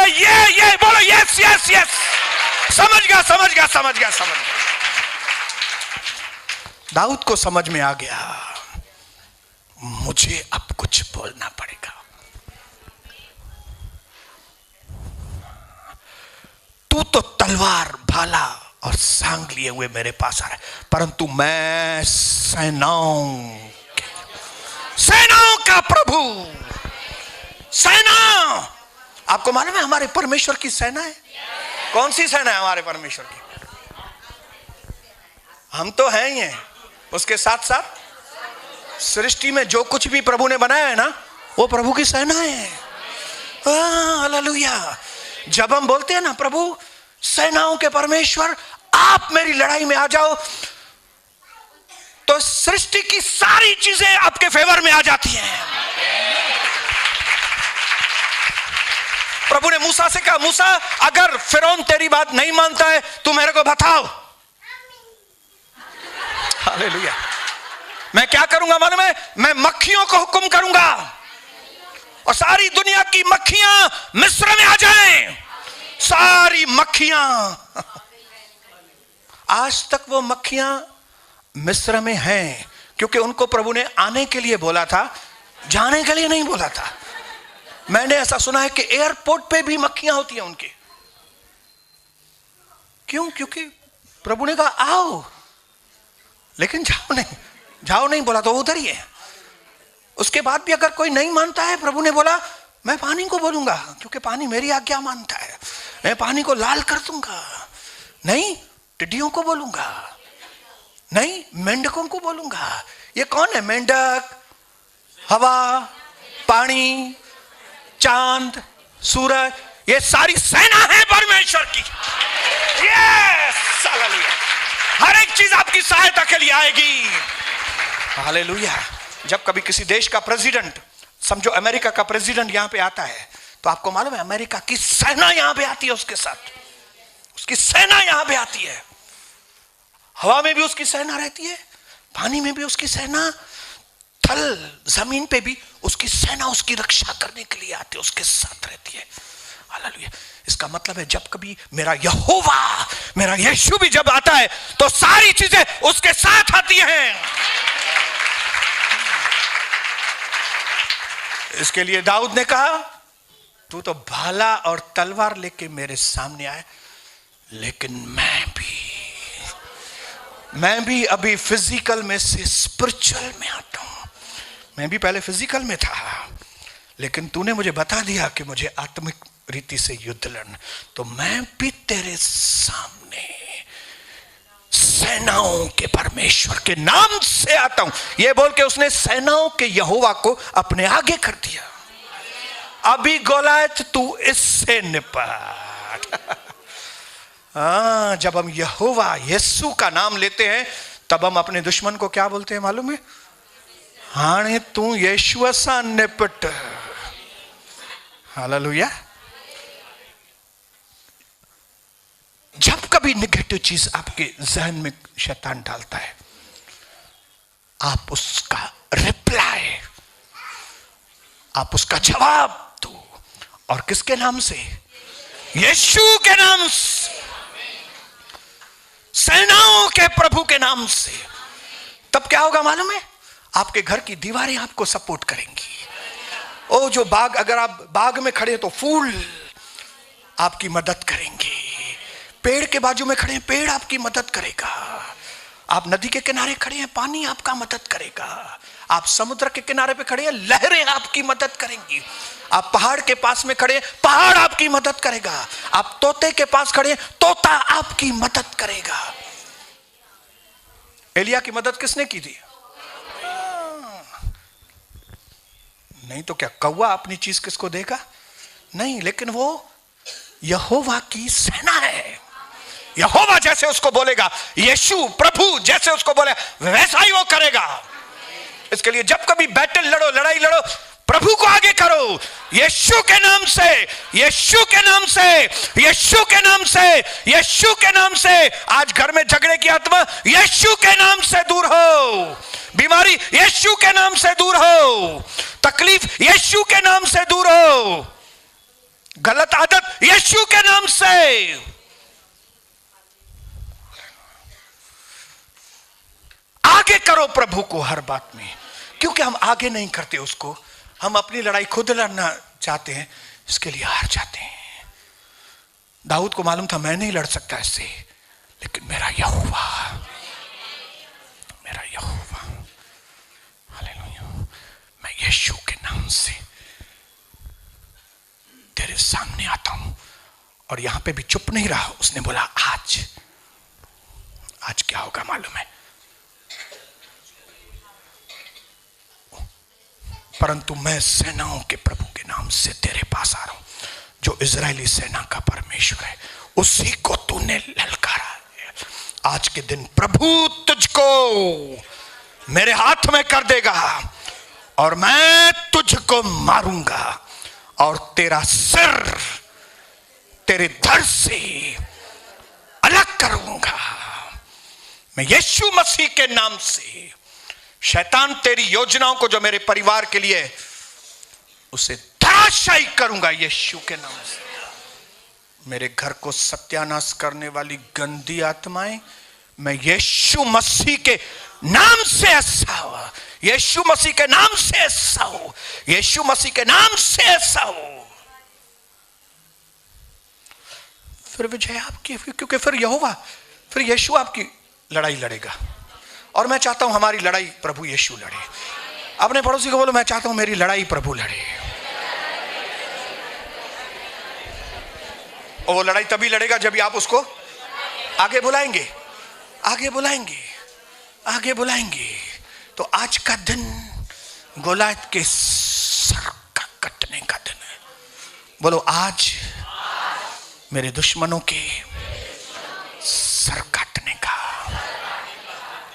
ये बोलो, यस यस यस। समझ गया, समझ गया, समझ गया, समझ गया। दाऊद को समझ में आ गया, मुझे अब कुछ बोलना पड़ेगा। तू तो तलवार, भाला और सांग लिए हुए मेरे पास आ रहा है, परंतु मैं सेनाओं का प्रभु, सेना। आपको मालूम है हमारे परमेश्वर की सेना है? कौन सी सेना है हमारे परमेश्वर की? हम तो हैं ही हैं, उसके साथ साथ सृष्टि में जो कुछ भी प्रभु ने बनाया है ना, वो प्रभु की सेनाएं हैं। हालेलुया। जब हम बोलते हैं ना, प्रभु सेनाओं के परमेश्वर आप मेरी लड़ाई में आ जाओ, तो सृष्टि की सारी चीजें आपके फेवर में आ जाती हैं। प्रभु ने मूसा से कहा, मूसा अगर फिरौन तेरी बात नहीं मानता है तू मेरे को बताओ। हालेलुया। मैं क्या करूंगा मालूम है? मैं मक्खियों को हुक्म करूंगा और सारी दुनिया की मक्खियां मिस्र में आ जाएं। सारी मक्खियां, आज तक वो मक्खियां मिस्र में हैं, क्योंकि उनको प्रभु ने आने के लिए बोला था, जाने के लिए नहीं बोला था। मैंने ऐसा सुना है कि एयरपोर्ट पे भी मक्खियां होती हैं उनके। क्यों? क्योंकि प्रभु ने कहा आओ, लेकिन जाओ नहीं बोला तो उधर ही है। उसके बाद भी अगर कोई नहीं मानता है, प्रभु ने बोला मैं पानी को बोलूंगा, क्योंकि पानी मेरी आज्ञा मानता है, मैं पानी को लाल कर दूंगा। नहीं, टिड्डियों को बोलूंगा, नहीं मेंढकों को बोलूंगा। ये कौन है? मेंढक, हवा, पानी, चांद, सूरज, ये सारी सेना है परमेश्वर की। Yes, hallelujah. हर एक चीज आपकी सहायता के लिए आएगी। हालेलुया। जब कभी किसी देश का प्रेसिडेंट, समझो अमेरिका का प्रेसिडेंट यहां पे आता है, तो आपको मालूम है अमेरिका की सेना यहां पे आती है, उसके साथ उसकी सेना यहां पे आती है। हवा में भी उसकी सेना रहती है, पानी में भी उसकी सेना, थल जमीन पे भी उसकी सेना उसकी रक्षा करने के लिए आती है, उसके साथ रहती है। हालेलुया। इसका मतलब है जब कभी मेरा यहोवा, मेरा यीशु भी जब आता है तो सारी चीजें उसके साथ आती हैं। इसके लिए दाऊद ने कहा, तू तो भाला और तलवार लेके मेरे सामने आए, लेकिन मैं भी अभी फिजिकल में से स्पिरिचुअल में आता हूं। मैं भी पहले फिजिकल में था, लेकिन तूने मुझे बता दिया कि मुझे आत्मिक रीति से युद्ध लड़ना, तो मैं भी तेरे सामने सेनाओं के परमेश्वर के नाम से आता हूं। यह बोल के उसने सेनाओं के यहोवा को अपने आगे कर दिया। अभी गोलायत तू इससे निपट। जब हम यहोवा यीशु का नाम लेते हैं, तब हम अपने दुश्मन को क्या बोलते हैं मालूम है? हाणे तू यीशु सा निपट। हालेलुया। जब कभी निगेटिव चीज आपके जहन में शैतान डालता है, आप उसका रिप्लाई, आप उसका जवाब दो। और किसके नाम से? यीशु के नाम से, सेनाओं के प्रभु के नाम से। तब क्या होगा मालूम है? आपके घर की दीवारें आपको सपोर्ट करेंगी। ओ जो बाग, अगर आप बाग में खड़े हैं तो फूल आपकी मदद करेंगे। पेड़ के बाजू में खड़े हैं, पेड़ आपकी मदद करेगा। आप नदी के किनारे खड़े हैं, पानी आपका मदद करेगा। आप समुद्र के किनारे पे खड़े हैं, लहरें आपकी मदद करेंगी। आप पहाड़ के पास में खड़े हैं, पहाड़ आपकी मदद करेगा। आप तोते के पास खड़े हैं, तोता आपकी मदद करेगा। एलिया की मदद किसने की थी? नहीं तो क्या कौवा अपनी चीज किसको देगा? नहीं, लेकिन वो यहोवा की सेना है। यहोवा जैसे उसको बोलेगा, यीशु प्रभु जैसे उसको बोले, वैसा ही वो करेगा। इसके लिए जब कभी बैटल लड़ो, लड़ाई लड़ो, प्रभु को आगे करो। यीशु के नाम से, यीशु के नाम से, यीशु के नाम से, यीशु के नाम से। आज घर में झगड़े की आत्मा यीशु के नाम से दूर हो। बीमारी यीशु के नाम से दूर हो। तकलीफ यीशु के नाम से दूर हो। गलत आदत यीशु के नाम से। आगे करो प्रभु को हर बात में, क्योंकि हम आगे नहीं करते उसको, हम अपनी लड़ाई खुद लड़ना चाहते हैं, इसके लिए हार जाते हैं। दाऊद को मालूम था मैं नहीं लड़ सकता इससे, लेकिन मेरा यहोवा, मेरा यहोवा, हालेलुया, मैं यीशु के नाम से तेरे सामने आता हूं। और यहां पे भी चुप नहीं रहा, उसने बोला आज क्या होगा मालूम है? परंतु मैं सेनाओं के प्रभु के नाम से तेरे पास आ रहा हूं, जो इजरायली सेना का परमेश्वर है, उसी को तूने ललकारा है। आज के दिन प्रभु तुझको मेरे हाथ में कर देगा और मैं तुझको मारूंगा और तेरा सिर तेरे धड़ से अलग करूंगा। मैं यीशु मसीह के नाम से शैतान तेरी योजनाओं को जो मेरे परिवार के लिए उसे धराशायी करूंगा यीशु के नाम से। मेरे घर को सत्यानाश करने वाली गंदी आत्माएं मैं यीशु मसीह के नाम से ऐसा हो, यीशु मसीह के नाम से ऐसा हो, यीशु मसीह के नाम से ऐसा हो। फिर विजय आपकी, क्योंकि फिर यहोवा, फिर यीशु आपकी लड़ाई लड़ेगा। और मैं चाहता हूं हमारी लड़ाई प्रभु यीशु लड़े। अपने पड़ोसी को बोलो, मैं चाहता हूं मेरी लड़ाई प्रभु लड़े। और वो लड़ाई तभी लड़ेगा जब आप उसको आगे बुलाएंगे, आगे बुलाएंगे, आगे बुलाएंगे। तो आज का दिन गोलायत के सर का कटने का दिन है। बोलो, आज मेरे दुश्मनों के सर काटने का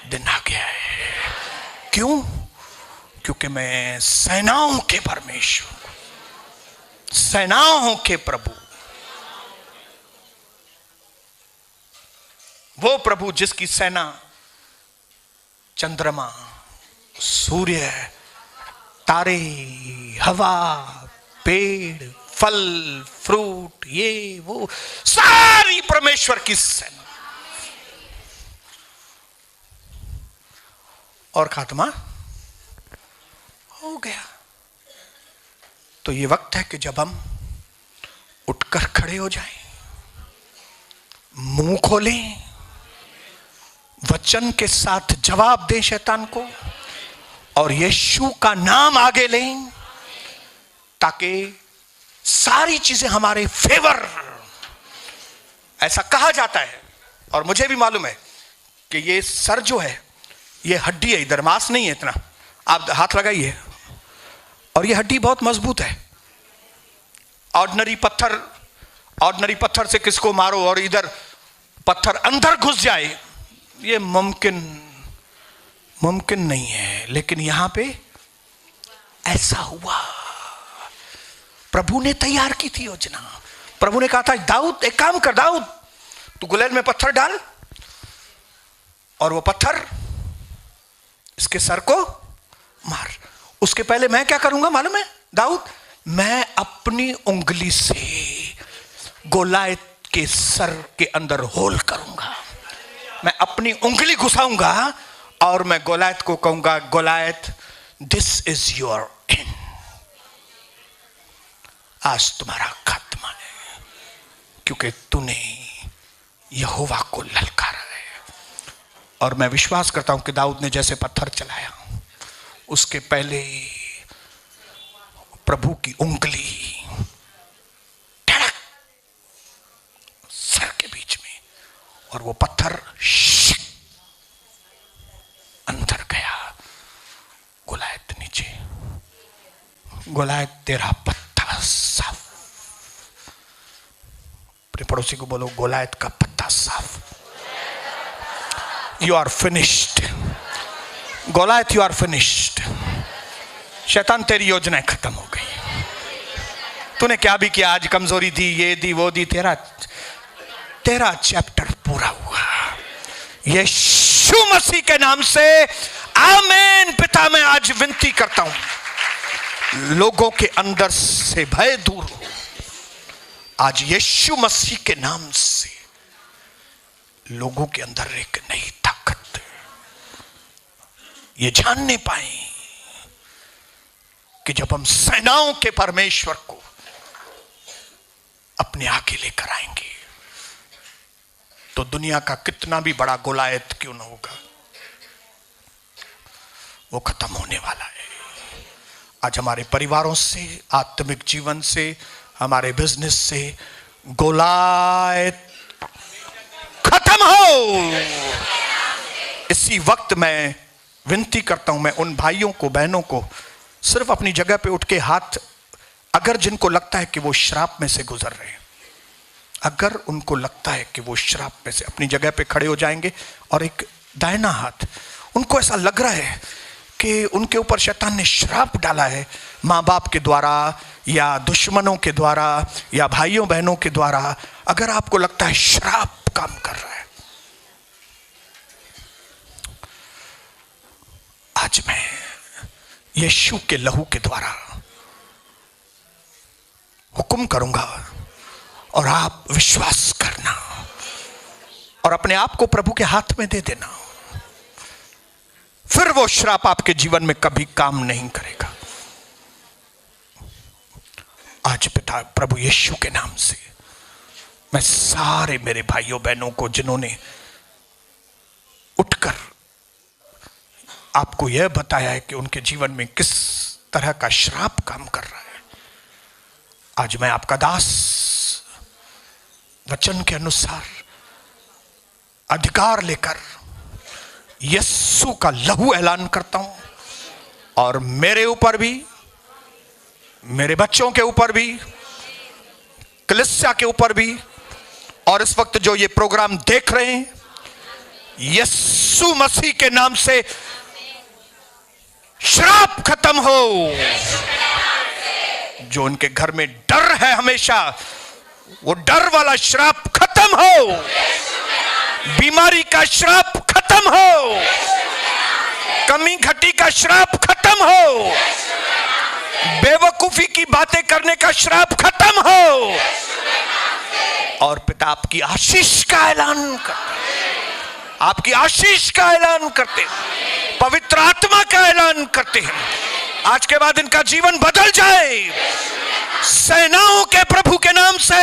दिन आ गया है। क्यों? क्योंकि मैं सेनाओं के परमेश्वर, सेनाओं के प्रभु, वो प्रभु जिसकी सेना चंद्रमा, सूर्य, तारे, हवा, पेड़, फल, फ्रूट, ये वो सारी परमेश्वर की सेना। और खात्मा हो गया। तो ये वक्त है कि जब हम उठकर खड़े हो जाएं, मुंह खोलें, वचन के साथ जवाब दें शैतान को और यीशु का नाम आगे लें, ताकि सारी चीजें हमारे फेवर। ऐसा कहा जाता है और मुझे भी मालूम है कि ये सर जो है ये हड्डी है, इधर मांस नहीं है इतना। आप हाथ लगाइए और ये हड्डी बहुत मजबूत है। ऑर्डिनरी पत्थर से किसको मारो और इधर पत्थर अंदर घुस जाए, ये मुमकिन नहीं है। लेकिन यहां पे ऐसा हुआ। प्रभु ने तैयार की थी योजना। प्रभु ने कहा था, दाऊद एक काम कर, दाऊद तू गुलेल में पत्थर डाल और वो पत्थर इसके सर को मार। उसके पहले मैं क्या करूंगा मालूम है दाऊद? मैं अपनी उंगली से गोलायत के सर के अंदर होल करूंगा। मैं अपनी उंगली घुसाऊंगा और मैं गोलायत को कहूंगा, Goliath this is your and. आज तुम्हारा खात्मा है, क्योंकि तूने यहोवा को ललकारा है। और मैं विश्वास करता हूं कि दाऊद ने जैसे पत्थर चलाया, उसके पहले प्रभु की उंगली धड़क सर के बीच में और वो पत्थर अंदर गया। गोलायत नीचे। गोलायत तेरा पत्ता साफ। अपने पड़ोसी को बोलो, गोलायत का पत्ता साफ। You are finished. Goliath you are finished. शैतान तेरी योजनाएं खत्म हो गई। तूने क्या भी किया, आज कमजोरी दी, ये दी, वो दी, तेरा चैप्टर पूरा हुआ यीशु मसीह के नाम से। आमीन। पिता, मैं आज विनती करता हूं, लोगों के अंदर से भय दूर हो। आज यीशु मसीह के नाम से लोगों के अंदर एक नई ताकत ये जानने पाए कि जब हम सेनाओं के परमेश्वर को अपने आगे लेकर आएंगे तो दुनिया का कितना भी बड़ा गोलायत क्यों न होगा, वो खत्म होने वाला है। आज हमारे परिवारों से, आत्मिक जीवन से, हमारे बिजनेस से गोलायत खत्म हो। इसी वक्त मैं विनती करता हूं, मैं उन भाइयों को, बहनों को सिर्फ अपनी जगह पे उठ के हाथ, अगर जिनको लगता है कि वो श्राप में से गुजर रहे हैं, अगर उनको लगता है कि वो श्राप में से, अपनी जगह पे खड़े हो जाएंगे और एक दाहिना हाथ, उनको ऐसा लग रहा है कि उनके ऊपर शैतान ने श्राप डाला है, माँ बाप के द्वारा या दुश्मनों के द्वारा या भाइयों बहनों के द्वारा, अगर आपको लगता है श्राप काम कर रहा है, आज मैं यीशु के लहू के द्वारा हुक्म करूंगा और आप विश्वास करना और अपने आप को प्रभु के हाथ में दे देना, फिर वो श्राप आपके जीवन में कभी काम नहीं करेगा। आज पिता प्रभु यीशु के नाम से मैं सारे मेरे भाइयों बहनों को जिन्होंने उठकर आपको यह बताया है कि उनके जीवन में किस तरह का श्राप काम कर रहा है, आज मैं आपका दास वचन के अनुसार अधिकार लेकर यीशु का लहू ऐलान करता हूं और मेरे ऊपर भी, मेरे बच्चों के ऊपर भी, कलीसिया के ऊपर भी, और इस वक्त जो ये प्रोग्राम देख रहे हैं, यीशु मसीह के नाम से श्राप खत्म हो। जो उनके घर में डर है हमेशा, वो डर वाला श्राप खत्म हो, बीमारी का श्राप खत्म हो, कमी घटी का श्राप खत्म हो, बेवकूफी की बातें करने का श्राप खत्म हो, और पिता आपकी आशीष का ऐलान करते, आपकी आशीष का ऐलान करते, पवित्र आत्मा का ऐलान करते हैं। आज के बाद इनका जीवन बदल जाए, सेनाओं के प्रभु के नाम से,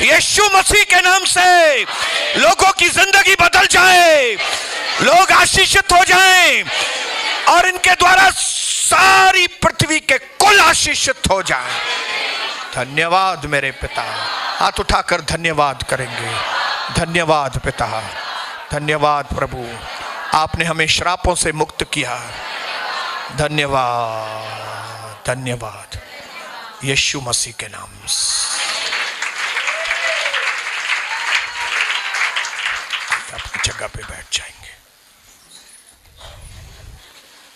यीशु मसीह के नाम से लोगों की जिंदगी बदल जाए, लोग आशीषित हो जाएं और इनके द्वारा सारी पृथ्वी के कुल आशीषित हो जाएं। धन्यवाद मेरे पिता, हाथ उठाकर धन्यवाद करेंगे। धन्यवाद पिता, धन्यवाद प्रभु, आपने हमें श्रापों से मुक्त किया। धन्यवाद, धन्यवाद यीशु मसीह के नाम से।